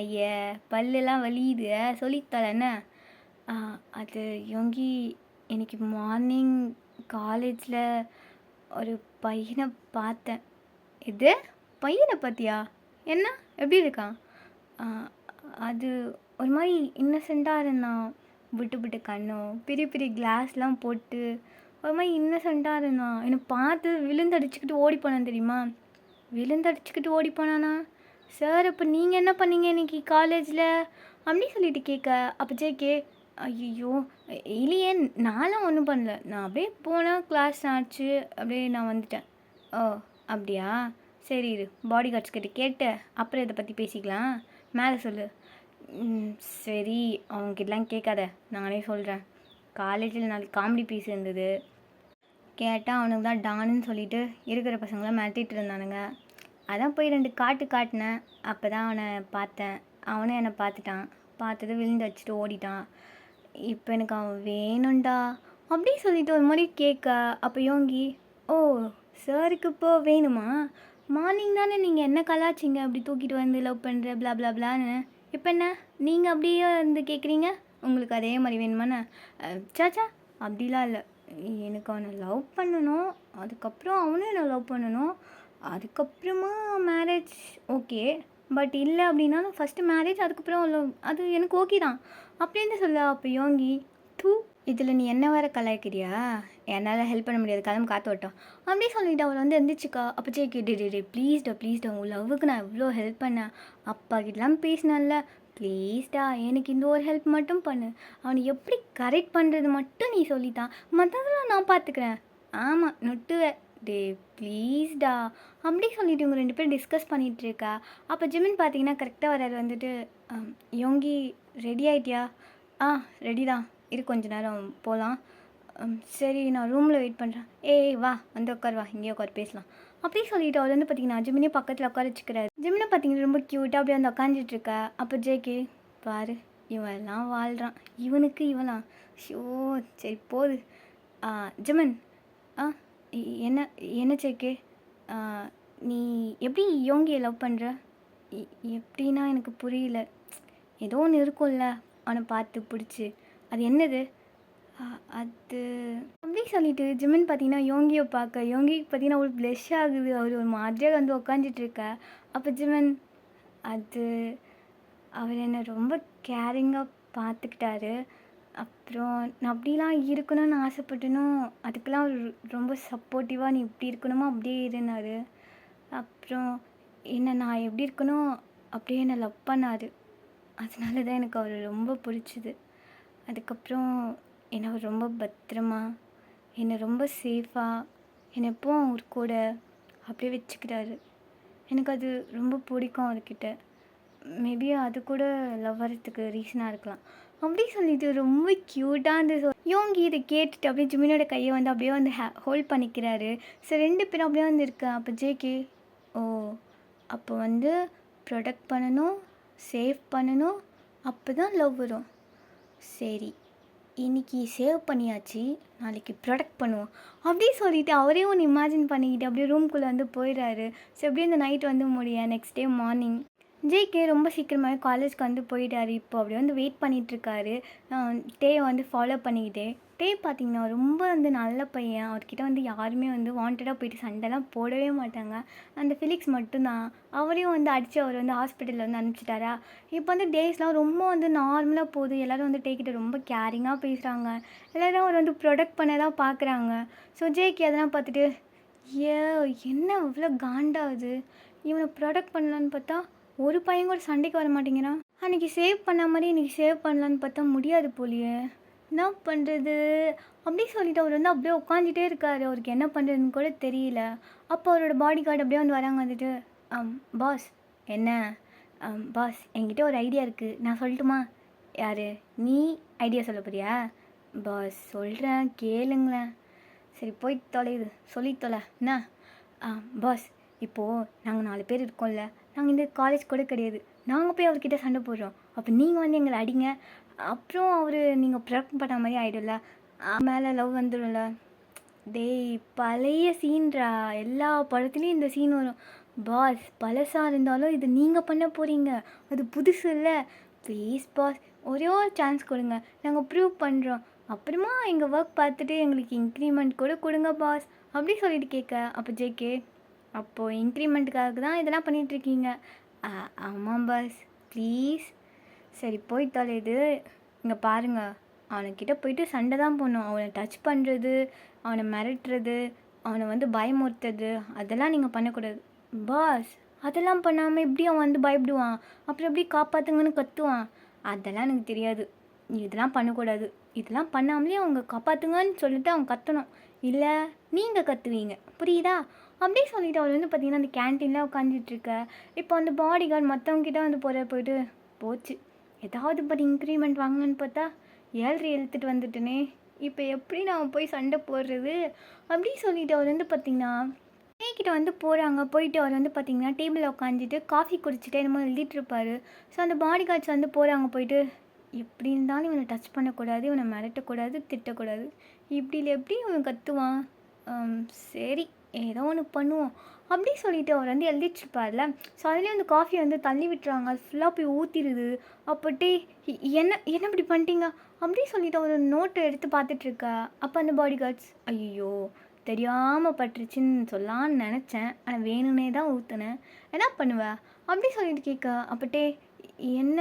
ஐய பல்லெல்லாம் வலியுது, சொல்லித்தரேன்னு. அது யோங்கி, இன்னைக்கு மார்னிங் காலேஜில் ஒரு பையனை பார்த்தேன். இது பையனை பார்த்தியா? என்ன எப்படி இருக்கான்? அது ஒரு மாதிரி இன்னசென்ட்டாக இருந்தான், விட்டு விட்டு கண்ணும் பெரிய பெரிய கிளாஸ்லாம் போட்டு ஒரு மாதிரி இன்னசென்ட்டாக இருந்தான். என்னை பார்த்து விழுந்தடிச்சிக்கிட்டு ஓடி போனான் தெரியுமா? விழுந்தடிச்சிக்கிட்டு ஓடி போனானா? சார் அப்போ நீங்கள் என்ன பண்ணீங்க இன்னைக்கு காலேஜில் அப்படி சொல்லிட்டு கேட்க. அப்போ ஜேகே, ஐயோ இல்லையே நான்லாம் ஒன்றும் பண்ணல, நான் அப்படியே போனேன், கிளாஸ் ஆச்சு, அப்படியே நான் வந்துட்டேன். ஓ அப்படியா, சரி இரு பாடி கார்ட்ஸ் கிட்ட கேட்டு அப்புறம் இதை பற்றி பேசிக்கலாம், மேலே சொல்லு. சரி அவங்ககிட்டலாம் கேட்காத, நானே சொல்கிறேன். காலேஜில் நாளைக்கு காமெடி பீஸ் இருந்தது, கேட்டால் அவனுக்கு தான் டானுன்னு சொல்லிட்டு இருக்கிற பசங்களாம் மிரட்டிகிட்டு இருந்தானுங்க. அதான் போய் 2 காட்டினேன். அப்போ தான் அவனை பார்த்தேன், அவனும் என்னை பார்த்துட்டான். பார்த்தது விழுந்து வச்சுட்டு ஓடிட்டான். இப்போ எனக்கு அவன் வேணும்டா அப்படி சொல்லிட்டு ஒரு மாதிரி கேட்க. அப்போ யோங்கி, ஓ சாருக்கு இப்போ வேணுமா? மார்னிங் தானே நீங்கள் என்ன கலாச்சிங்க அப்படி தூக்கிட்டு வந்து லவ் பண்ணுற பிளா பிளா பிளான்னு, இப்போ என்ன நீங்கள் அப்படியே வந்து கேட்குறீங்க உங்களுக்கு அதே மாதிரி வேணுமாண்ணே? சாச்சா அப்படிலாம் இல்லை, எனக்கு அவனை லவ் பண்ணணும், அதுக்கப்புறம் அவனும் என்னை லவ் பண்ணணும், அதுக்கப்புறமா மேரேஜ் ஓகே. பட் இல்லை அப்படின்னாலும் ஃபஸ்ட்டு மேரேஜ், அதுக்கப்புறம் லவ், அது எனக்கு ஓகே தான் அப்படின்னு சொல்ல. அப்போ யோங்கி, டூ இதில் நீ என்ன வேறு கலாய்க்கிறியா? என்னால் ஹெல்ப் பண்ண முடியாது, கிளம்பு காற்று வட்டம் அப்படி சொல்லிவிட்டு அவள் வந்து எந்திரிச்சிக்கா. அப்போ ஜேகே, டே ப்ளீஸ்டா உன் லவ்வுக்கு நான் எவ்வளோ ஹெல்ப் பண்ணேன், அப்பா கிட்டலாம் பேசினேன்ல, ப்ளீஸ்டா எனக்கு இந்த ஒரு ஹெல்ப் மட்டும் பண்ணு, அவனை எப்படி கரெக்ட் பண்ணுறது மட்டும் நீ சொல்லித்தான், மற்றதெல்லாம் நான் பார்த்துக்கிறேன். ஆமாம் நொட்டுவேன், டே ப்ளீஸ்டா அப்படி சொல்லிவிட்டு இவங்க 2 பேரும் டிஸ்கஸ் பண்ணிகிட்ருக்கா. அப்போ ஜிமின் பார்த்தீங்கன்னா கரெக்டாக வராது வந்துட்டு, யோங்கி ரெடி ஆகிட்டியா? ரெடி தான், இரு கொஞ்ச நேரம் போகலாம். சரி நான் ரூமில் வெயிட் பண்ணுறேன். ஏய் வா வந்து உட்கார், வா இங்கேயே உட்கார் பேசலாம் அப்படி சொல்லிவிட்டு அவர் வந்து பார்த்தீங்கன்னா ஜிமினே பக்கத்தில் உட்கார வச்சுக்கிறாரு. ஜிமினை பார்த்தீங்கன்னா ரொம்ப க்யூட்டாக அப்படியே வந்து உட்காந்துட்ருக்கா. அப்போ ஜேகே, பாரு இவன் எல்லாம் வாழ்கிறான், இவனுக்கு இவலாம் ஷோ சரி போகுது. ஜிமன், என்ன என்ன ஜேகே, நீ எப்படி யோங்கியை லவ் பண்ணுற? எப்படின்னா எனக்கு புரியல, ஏதோ ஒன்று இருக்கும்ல அவனை பார்த்து பிடிச்சி, அது என்னது? அது அப்படி சொல்லிட்டு ஜிமின் பார்த்தீங்கன்னா யோங்கியை பார்க்க, யோங்கிக்கு பார்த்தீங்கன்னா ஒரு ப்ளஷ் ஆகுது, அவர் ஒரு மாதிரியாக வந்து உக்காந்துட்ருக்க. அப்போ ஜிமின், அது அவர் என்னை ரொம்ப கேரிங்காக பார்த்துக்கிட்டாரு, அப்புறம் நான் அப்படிலாம் இருக்கணும்னு ஆசைப்பட்டனும், அதுக்கெல்லாம் அவர் ரொம்ப சப்போர்ட்டிவாக நீ இப்படி இருக்கணுமோ அப்படியே இருந்தார். அப்புறம் என்னை நான் எப்படி இருக்கணும் அப்படியே என்னை லவ் பண்ணார், அதனால தான் எனக்கு அவர் ரொம்ப பிடிச்சிது. அதுக்கப்புறம் என்னை அவர் ரொம்ப பத்திரமா, என்னை ரொம்ப சேஃபாக, என்னை எப்போவும் அவர் கூட அப்படியே வச்சுக்கிறாரு. எனக்கு அது ரொம்ப பிடிக்கும் அவர்கிட்ட. மேபி அது கூட லவ் வரத்துக்கு ரீசனாக இருக்கலாம் அப்படி சொல்லிட்டு ரொம்ப க்யூட்டாக இருந்தது. யோங்கி இதை கேட்டுட்டு அப்படியே ஜிமினோட கையை வந்து அப்படியே வந்து ஹோல்ட் பண்ணிக்கிறாரு. ஸோ 2 பேரும் அப்படியே வந்து இருக்கேன். அப்போ ஜேகே, ஓ அப்போ வந்து ப்ரொடெக்ட் பண்ணணும், சேவ் பண்ணணும், அப்போ தான் லவ் வரும். சரி இன்றைக்கி சேவ் பண்ணியாச்சு, நாளைக்கு ப்ரொடெக்ட் பண்ணுவோம் அப்படி சொல்லிவிட்டு அவரே ஒன்று இமேஜின் பண்ணிக்கிட்டு அப்படியே ரூம்குள்ளே வந்து போயிடுறாரு. ஸோ அப்படியே இந்த நைட் வந்து முடிய நெக்ஸ்ட் டே மார்னிங் ஜேகே ரொம்ப சீக்கிரமாகவே காலேஜ்க்கு வந்து போயிட்டார். இப்போ அப்படியே வந்து வெயிட் பண்ணிகிட்ருக்காரு, டேயை வந்து ஃபாலோ பண்ணிக்கிட்டே. டே பார்த்திங்கன்னா ரொம்ப வந்து நல்ல பையன், அவர்கிட்ட வந்து யாருமே வந்து வாண்டடாக போயிட்டு சண்டைலாம் போடவே மாட்டாங்க. அந்த ஃபிலிக்ஸ் மட்டும்தான், அவரையும் வந்து அடித்து அவர் வந்து ஹாஸ்பிட்டலில் வந்து அனுப்பிச்சிட்டாரா. இப்போ வந்து டேஸ்லாம் ரொம்ப வந்து நார்மலாக போகுது, எல்லோரும் வந்து டேக்கிட்ட ரொம்ப கேரிங்காக பேசுகிறாங்க, எல்லோரும் அவர் வந்து ப்ரொடெக்ட் பண்ண தான் பார்க்குறாங்க. ஸோ ஜேகே அதெல்லாம் பார்த்துட்டு, என்ன இவ்வளோ காண்டாகுது, இவனை ப்ரொடெக்ட் பண்ணலான்னு பார்த்தா ஒரு பையன் கூட சண்டைக்கு வர மாட்டேங்கிறான், அன்றைக்கி சேவ் பண்ண மாதிரி இன்றைக்கி சேவ் பண்ணலான்னு பார்த்தா முடியாது போலியே, என்ன பண்ணுறது அப்படி சொல்லிட்டு அவர் வந்து அப்படியே உட்காந்துட்டே இருக்கார். அவருக்கு என்ன பண்ணுறதுன்னு கூட தெரியல. அப்போ அவரோட பாடி கார்டு அப்படியே வந்து வராங்க. வந்துட்டு, பாஸ் என்ன பாஸ் என்கிட்ட ஒரு ஐடியா இருக்குது, நான் சொல்லட்டுமா? யார் நீ ஐடியா சொல்ல போறியா? பாஸ் சொல்கிறேன் கேளுங்களேன். சரி போய் தொலையுது சொல்லி தொலை என்ன? பாஸ் இப்போது நாங்கள் 4 பேர் இருக்கோம்ல, நாங்கள் இந்த காலேஜ் கூட கிடையாது, நாங்கள் போய் அவர்கிட்ட சண்டை போடுறோம், அப்போ நீங்கள் வந்து எங்களை அடிங்க, அப்புறம் அவர் நீங்கள் ப்ரொடக்ட் பண்ண மாதிரி ஆகிடும்ல, மேலே லவ் வந்துடும்ல. டேய் பழைய சீன்ரா, எல்லா படத்துலேயும் இந்த சீன் வரும். பாஸ் பழசாக இருந்தாலும் இது நீங்கள் பண்ண போகிறீங்க, அது புதுசு இல்லை. ப்ளீஸ் பாஸ் ஒரே ஒரு சான்ஸ் கொடுங்க, நாங்கள் ப்ரூவ் பண்ணுறோம், அப்புறமா எங்கள் ஒர்க் பார்த்துட்டு எங்களுக்கு இன்க்ரிமெண்ட் கூட கொடுங்க பாஸ் அப்படி சொல்லிட்டு கேட்க. அப்போ ஜேகே அப்போது இன்க்ரிமெண்ட்டுக்காக தான் இதெல்லாம் பண்ணிகிட்ருக்கீங்க? ஆமாம் பாஸ் ப்ளீஸ். சரி போய் தொலைது. இங்கே பாருங்கள், அவனுக்கிட்ட போயிட்டு சண்டை தான் போடணும். அவனை டச் பண்ணுறது, அவனை மிரட்டுறது, அவனை வந்து பயமுறுத்துறது, அதெல்லாம் நீங்கள் பண்ணக்கூடாது. பாஸ் அதெல்லாம் பண்ணாமல் எப்படி அவன் வந்து பயப்படுவான், அப்புறம் எப்படி காப்பாற்றுங்கன்னு கத்துவான்? அதெல்லாம் எனக்கு தெரியாது, இதெல்லாம் பண்ணக்கூடாது. இதெல்லாம் பண்ணாமலே அவங்க காப்பாற்றுங்கன்னு சொல்லிட்டு அவன் கத்தணும், இல்லை நீங்கள் கத்துவீங்க, புரியுதா? அப்படியே சொல்லிவிட்டு அவள் வந்து பார்த்திங்கன்னா அந்த கேன்டீனில் உட்காந்துட்ருக்க. இப்போ அந்த பாடி கார்டு மற்றவங்ககிட்ட வந்து போயிட்டு போச்சு, ஏதாவது படி இன்க்ரிமெண்ட் வாங்கன்னு பார்த்தா 7 எழுத்துட்டு வந்துட்டேனே, இப்போ எப்படி நான் போய் சண்டை போடுறது? அப்படி சொல்லிவிட்டு அவர் வந்து பார்த்திங்கன்னா கிட்ட வந்து போகிறாங்க. போயிட்டு அவர் வந்து பார்த்திங்கன்னா டேபிளில் உட்காந்துட்டு காஃபி குடிச்சிட்டு என்னமோ எழுதிட்டுருப்பார். ஸோ அந்த பாடி கார்ட்ஸ் வந்து போகிறாங்க. போயிட்டு எப்படி இருந்தாலும் இவனை டச் பண்ணக்கூடாது, இவனை மிரட்டக்கூடாது, திட்டக்கூடாது, இப்படியில் எப்படி இவன் கத்துவான்? சரி ஏதோ ஒன்று பண்ணுவோம் அப்படி சொல்லிட்டு அவர் வந்து எழுதிட்டுருப்பார்ல. ஸோ அதுலேயும் அந்த காஃபி வந்து தள்ளி விட்டுறாங்க, அது ஃபுல்லாக போய் ஊற்றிடுது. அப்போட்டே என்ன என்ன இப்படி பண்ணிட்டீங்க அப்படி சொல்லிட்டு அவர் நோட்டை எடுத்து பார்த்துட்ருக்கா. அப்போ அந்த பாடி கார்ட்ஸ் ஐயோ தெரியாமல் பட்டுருச்சுன்னு சொல்லான்னு நினச்சேன், ஆனால் வேணும்னே தான் ஊற்றுனேன், என்ன பண்ணுவேன் அப்படி சொல்லிட்டு கேட்க. அப்போட்டே என்ன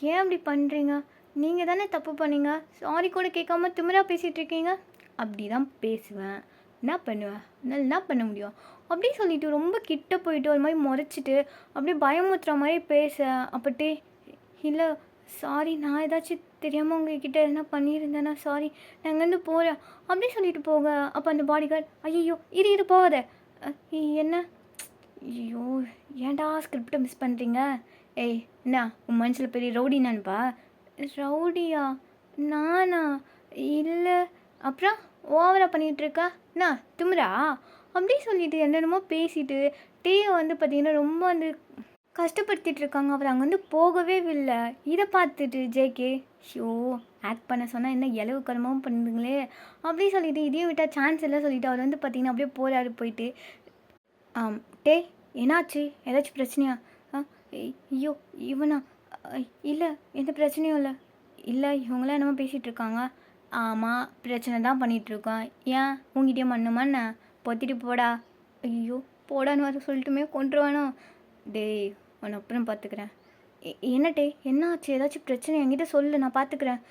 ஏன் அப்படி பண்ணுறீங்க, நீங்கள் தானே தப்பு பண்ணீங்க, சாரி கூட கேட்காம திமிரா பேசிகிட்டு இருக்கீங்க. அப்படி தான் பேசுவேன், என்ன பண்ணுவேன், என்னால் என்ன பண்ண முடியும் அப்படி சொல்லிட்டு ரொம்ப கிட்ட போயிட்டு ஒரு மாதிரி முறைச்சிட்டு அப்படியே பயமுறுத்துற மாதிரி பேச. அப்போட்டே இல்லை சாரி, நான் ஏதாச்சும் தெரியாமல் உங்ககிட்ட எதனா பண்ணியிருந்தேன்னா சாரி, நான் அங்கேருந்து போகிறேன் அப்படி சொல்லிட்டு போக. அப்போ அந்த பாடி கார்டு ஐயோ இரு போகாத. என்ன ஐயோ ஏன்டா ஸ்கிரிப்டை மிஸ் பண்ணுறீங்க? ஏய் என்ன உன் மனசில் பெரிய ரவுடி நான்ப்பா? ரவுடியா நானா? இல்லை அப்புறம் ஓவராக பண்ணிகிட்ருக்கா என்ன திமிரா அப்படி சொல்லிட்டு என்னென்னமோ பேசிட்டு டீயை வந்து பார்த்திங்கன்னா ரொம்ப வந்து கஷ்டப்படுத்திட்டு இருக்காங்க. அவர் அங்கே வந்து போகவே இல்லை. இதை பார்த்துட்டு ஜேகே ஷோ ஆக்ட் பண்ண சொன்னால் என்ன இலவு கர்மமும் பண்ணுதுங்களே அப்படி சொல்லிட்டு இதையும் விட்டால் சான்ஸ் இல்லை சொல்லிவிட்டு அவர் வந்து பார்த்திங்கன்னா அப்படியே போகிறாரு. போயிட்டு டே என்னாச்சு, ஏதாச்சும் பிரச்சனையா? ஐயோ இவனா? இல்லை எந்த பிரச்சனையும் இல்லை. இல்லை இவங்களாம் என்னமோ பேசிகிட்டு இருக்காங்க. ஆமாம் பிரச்சனை தான் பண்ணிகிட்ருக்கோம், ஏன் உங்ககிட்டயே மண்ணுமா என்ன? பொத்திட்டு போடா. ஐயோ போடான்னு வர சொல்லிட்டுமே கொண்டுருவானோ? டேய் உன்னை அப்புறம் பார்த்துக்கிறேன். என்ன டே என்ன ஆச்சு, ஏதாச்சும் பிரச்சனை என்கிட்ட சொல்லு, நான் பார்த்துக்கிறேன்.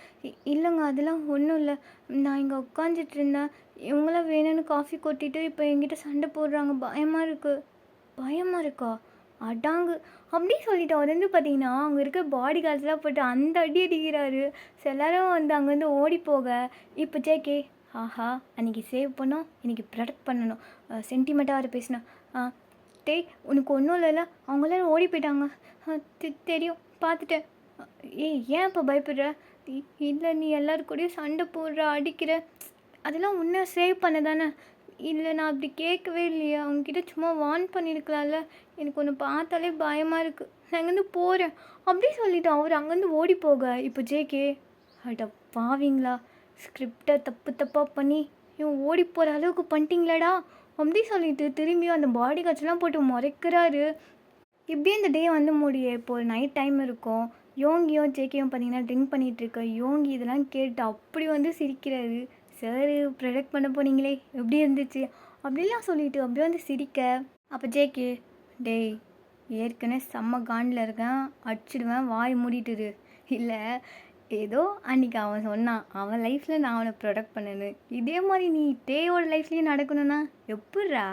இல்லைங்க அதெல்லாம் ஒன்றும் இல்லை, நான் இங்கே உட்காந்துட்டு இருந்தேன், இவங்களாம் வேணும்னு காஃபி கொட்டிட்டு இப்போ என்கிட்ட சண்டை போடுறாங்க, பயமாக இருக்குது. பயமாக இருக்கா? அடாங்கு அப்படி சொல்லிட்டு அவர் வந்து பார்த்திங்கன்னா அங்கே இருக்க பாடி கார்ட்ஸ்லாம் போட்டு அந்த அடி அடிக்கிறாரு. ஸோ எல்லோரும் வந்து அங்கேருந்து ஓடி போக. இப்போ ஜேகே ஆஹா அன்றைக்கி சேவ் பண்ணோம், இன்றைக்கி ப்ரொடெக்ட் பண்ணணும், சென்டிமெண்ட்டாக அவர் பேசினா. டேய் உனக்கு ஒன்றும் இல்லைல்ல, அவங்களாம் ஓடி போயிட்டாங்க. தெரியும் பார்த்துட்டேன். ஏன் இப்போ பயப்படுற? இல்லை நீ எல்லாருக்கூடையும் சண்டை போடுற அடிக்கிற, அதெல்லாம் உன்னை சேவ் பண்ண தானே. இல்லை நான் அப்படி கேட்கவே இல்லையா, அவங்கக்கிட்ட சும்மா வார்ன் பண்ணியிருக்கலாம்ல, எனக்கு ஒன்று பார்த்தாலே பயமாக இருக்குது, நான் அங்கேருந்து போகிறேன் அப்படி சொல்லிவிட்டு அவர் அங்கேருந்து ஓடி போக. இப்போ ஜேகே அட பாவீங்களா, ஸ்கிரிப்டை தப்பாக பண்ணி இவன் ஓடி போகிற அளவுக்கு பண்ணிட்டீங்களாடா அப்படி சொல்லிட்டு திரும்பியும் அந்த பாடி கார்ட்ஸ்லாம் போட்டு முறைக்கிறாரு. இப்படியே இந்த டே வந்து முடிய. இப்போ ஒரு நைட் டைம் இருக்கும். யோங்கியும் ஜேகேயும் பார்த்தீங்கன்னா ட்ரிங்க் பண்ணிகிட்ருக்க. யோங்கி இதெல்லாம் கேட்டு அப்படி வந்து சிரிக்கிறாரு. சார் ப்ரொடெக்ட் பண்ண போனீங்களே எப்படி இருந்துச்சு அப்படிலாம் சொல்லிட்டு அப்படியே வந்து சிரிக்க. அப்போ ஜேகே டேய் ஏற்கனவே செம்ம காண்டில் இருக்கேன், அடிச்சிடுவேன், வாய் மூடிட்டுரு. இல்லை ஏதோ அன்றைக்கி அவன் சொன்னான் அவன் லைஃப்பில் நான் அவனை ப்ரொடெக்ட் பண்ணேன்னு, இதே மாதிரி நீ டேயோட லைஃப்லேயும் நடக்கணும்னா எப்பட்றா?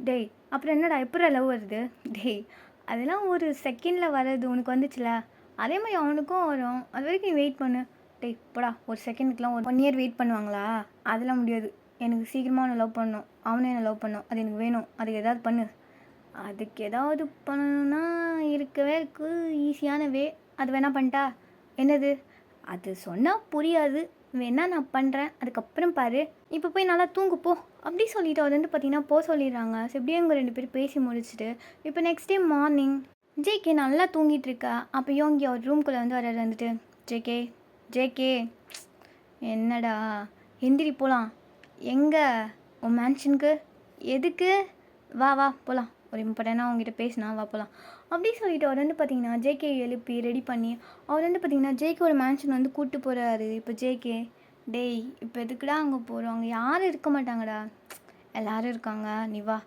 டேய் அப்புறம் என்னடா எப்பட்றா லவ் வருது? டேய் அதெல்லாம் ஒரு செகண்டில் வர்றது, உனக்கு வந்துச்சுல அதே மாதிரி அவனுக்கும் வரும், அது வரைக்கும் வெயிட் பண்ணு. டேய் போடா, ஒரு செகண்டுக்கெலாம் 1 இயர் வெயிட் பண்ணுவாங்களா? அதெல்லாம் முடியாது, எனக்கு சீக்கிரமாக அவனை லவ் பண்ணணும், அவனே என்னை லவ் பண்ணணும், அது எனக்கு வேணும், அதுக்கு ஏதாவது பண்ணு. அதுக்கு ஏதாவது பண்ணணுன்னா இருக்கவே இருக்குது ஈஸியான வே, அது வேணால் பண்ணிட்டா. என்னது? அது சொன்னால் புரியாது, வேணா நான் பண்ணுறேன், அதுக்கப்புறம் பாரு, இப்போ போய் நல்லா தூங்கு போ அப்படி சொல்லிட்டு அவர் வந்து பார்த்தீங்கன்னா போக சொல்லிடுறாங்க. ஸோ இப்படியே இவங்க 2 பேரும் பேசி முடிச்சுட்டு இப்போ நெக்ஸ்ட் டே மார்னிங் ஜேகே நல்லா தூங்கிட்டு இருக்கா. அப்போ யோங்கி அவர் ரூம்குள்ளே வந்து வர வந்துட்டு, ஜேகே ஜேகே என்னடா எந்திரி போகலாம், எங்கே உன் மேன்ஷனுக்கு, எதுக்கு, வா வா போகலாம், ஒரு இம்பார்ட்டண்டாக அவங்ககிட்ட பேசினா வா போகலாம் அப்படி சொல்லிட்டு அவர் வந்து பார்த்தீங்கன்னா ஜேகே எழுப்பி ரெடி பண்ணி அவர் வந்து பார்த்தீங்கன்னா ஜேகேவோட மேன்ஷன் வந்து கூப்பிட்டு போகிறாரு. இப்போ ஜேகே, டேய் இப்போ எதுக்குடா அங்கே போகிறோம், அங்கே யாரும் இருக்க மாட்டாங்கடா, எல்லோரும் இருக்காங்க, நீ வா,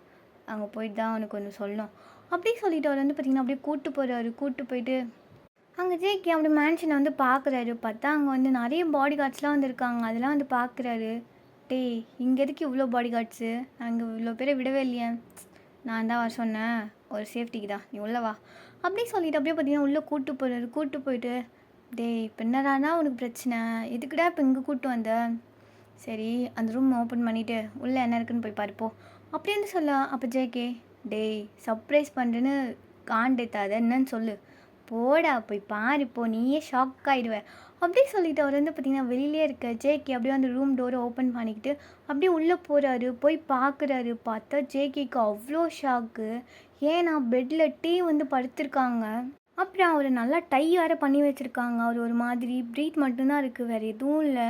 அங்கே போயிட்டு தான் அவனுக்கு ஒன்று சொல்லணும் அப்படி சொல்லிட்டு அவர் வந்து பார்த்திங்கன்னா அப்படியே கூப்பிட்டு போகிறாரு. கூப்பிட்டு போயிட்டு அங்கே ஜேகே அப்படி மேன்ஷனை வந்து பார்க்குறாரு. பார்த்தா அங்கே வந்து நிறைய பாடி கார்ட்ஸ்லாம் வந்து இருக்காங்க. அதெல்லாம் வந்து பார்க்குறாரு. டேய் இங்கே எதுக்கு இவ்வளோ பாடி கார்ட்ஸு, நான் இங்கே இவ்வளோ பேரை விடவே இல்லையே, நான் தான் வர சொன்னேன் ஒரு சேஃப்டிக்கு தான், நீ உள்ள வா அப்படி சொல்லிட்டு அப்படியே பார்த்தீங்கன்னா உள்ளே கூப்பிட்டு போகிறாரு. கூப்பிட்டு போயிட்டு, டேய் இப்போ என்னடானா உனக்கு பிரச்சனை, எதுக்குடா இப்போ இங்கே கூப்பிட்டு வந்த, சரி அந்த ரூம் ஓப்பன் பண்ணிவிட்டு உள்ளே என்ன இருக்குன்னு போய் பார்ப்போம் அப்படின்னு சொல்ல. அப்போ ஜேகே, டேய் சர்ப்ரைஸ் பண்ணுறேன்னு காண்டேத்தாத, என்னன்னு சொல்லு, போடா போய் பாரு, இப்போ நீயே ஷாக் ஆகிடுவ அப்படி சொல்லிட்டு அவர் வந்து பார்த்திங்கன்னா வெளியிலே இருக்க ஜேகே அப்படியே அந்த ரூம் டோரை ஓப்பன் பண்ணிக்கிட்டு அப்படியே உள்ளே போகிறாரு. போய் பார்க்குறாரு. பார்த்தா ஜேகேக்கு அவ்வளோ ஷாக்கு. ஏன்னா பெட்டில் டீ வந்து படுத்திருக்காங்க. அப்புறம் அவர் நல்லா டை வேறு பண்ணி வச்சுருக்காங்க. அவர் ஒரு மாதிரி ப்ரீத் மட்டும்தான் இருக்குது, வேறு எதுவும் இல்லை.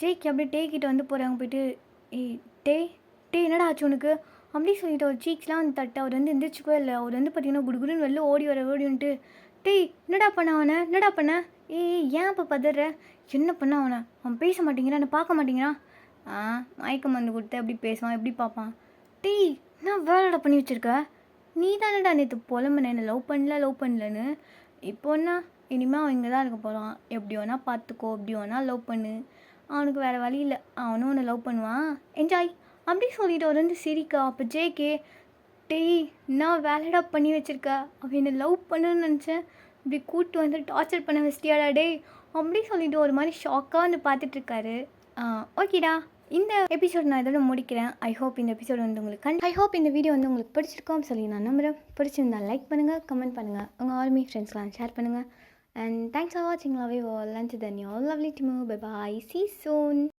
ஜேகே அப்படியே டே கிட்ட வந்து போகிறாங்க. போயிட்டு, ஏய் டே டே என்னடா ஆச்சு உனக்கு அப்படி சொல்லிட்டு அவர் சீக்ஸ்லாம் வந்து தட்டு. அவர் வந்து எந்திரிச்சிக்கவே இல்லை. அவர் வந்து பார்த்திங்கன்னா குடுகுடுன்னு வெளில ஓடி வந்துட்டு, டேய் என்னடா பண்ண அவனை, என்னடா பண்ண, ஏன் இப்போ பதற, என்ன பண்ண அவனை, அவன் பேச மாட்டேங்கிறான், என்னை பார்க்க மாட்டேங்கிறான், மயக்க மருந்து கொடுத்து எப்படி பேசுவான், எப்படி பார்ப்பான், டேய் என்ன வேலைடா பண்ணி வச்சுருக்க, நீ தானடா நேற்று புலம்புன என்ன லவ் பண்ணலன்னு, இப்போ என்ன இனிமேல் அவன் இங்கே தான் இருக்க போகிறான், எப்படி வேணா பார்த்துக்கோ, எப்படி வேணா லவ் பண்ணு, அவனுக்கு வேறு வழி இல்லை, அவனும் உன்னை லவ் பண்ணுவான், என்ஜாய் அப்படி சொல்லிட்டு அவர் வந்து சிரிக்கா. அப்போ ஜேகே, டேய் நான் வேலைடா பண்ணி வச்சுருக்க, அவன் என்னை லவ் பண்ணுன்னு நினச்சேன், இப்படி கூப்பிட்டு வந்து டார்ச்சர் பண்ண வச்சிட்டியாடா டேய் அப்படி சொல்லிட்டு ஒரு மாதிரி ஷாக்காக வந்து பார்த்துட்ருக்காரு. ஓகேடா, இந்த எபிசோட் நான் இதோட முடிக்கிறேன். ஐ ஹோப் இந்த எபிசோட் வந்து உங்களுக்கு ஐ ஹோப் இந்த வீடியோ வந்து உங்களுக்கு பிடிச்சிருக்கோம் சொல்லி நான் நம்புகிறேன். பிடிச்சிருந்தா லைக் பண்ணுங்கள், கமெண்ட் பண்ணுங்கள், உங்கள் ஆர்மி ஃப்ரெண்ட்ஸ்லாம் ஷேர் பண்ணுங்கள். அண்ட் தேங்க்ஸ் ஃபார் வாட்சிங். Love you all. And then you all lovely to move. Bye bye, see you soon.